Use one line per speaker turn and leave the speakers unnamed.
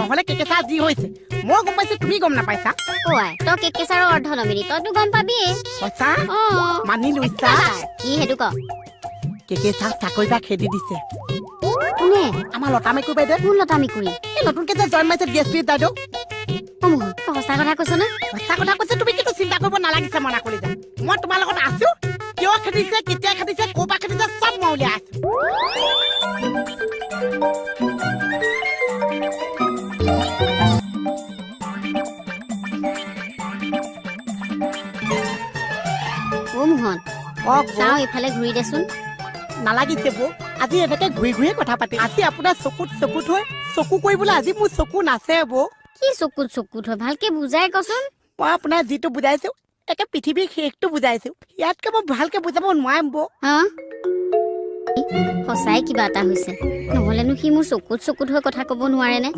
নহলে কেকেচা যি হৈছে মই গম পাইছো তুমি গম নাপাইছা
ওৱাই তই কেকেচাৰৰ অৰ্ধ নমিনি তইতো গম পাবি
কৈছা
অ
মানি লৈছা
কি হেতু ক
কেকেচা চাকৰি এটা খেদি দিছে
কোনে
আমাৰ লতা মেকুৰী বাইদেউ
কোন লতা মেকুৰী
এই নতুনকে যে জইন মাৰিছে ডিএছপি দাদু
অমোহন তই সঁচা কথা কৈছ নে
সঁচা কথা কৈছে তুমি কিন্তু চিন্তা কৰিব নালাগিছে মনা কৰি যা মই তোমাৰ লগত আছো কিয় খেদিছে কেতিয়া খেদিছে ক'ৰ পৰা খেদিছে চব মই উলিয়াই আছো
অ মোহন চাওঁ এইফালে ঘূৰি দেচোন
নালাগিছে বৌ আজি এনেকে ঘূৰি ঘূৰিয়ে কথা পাতি আজি আপোনাৰ চকুত চকুত হৈ চকু কৰিবলৈ আজি মোৰ চকু নাচে বৌ
কি চকুত চকুত হয় ভালকে বুজাই কচোন
মই আপোনাৰ যিটো বুজাইছো একে পৃথিৱীৰ শেষটো বুজাইছো ইয়াতকে মই ভালকে বুজাব নোৱাৰিম বৌ
হা সঁচাই কিবা এটা হৈছে নহলেনো সি মোৰ চকুত চকুত হৈ কথা ক'ব নোৱাৰে নে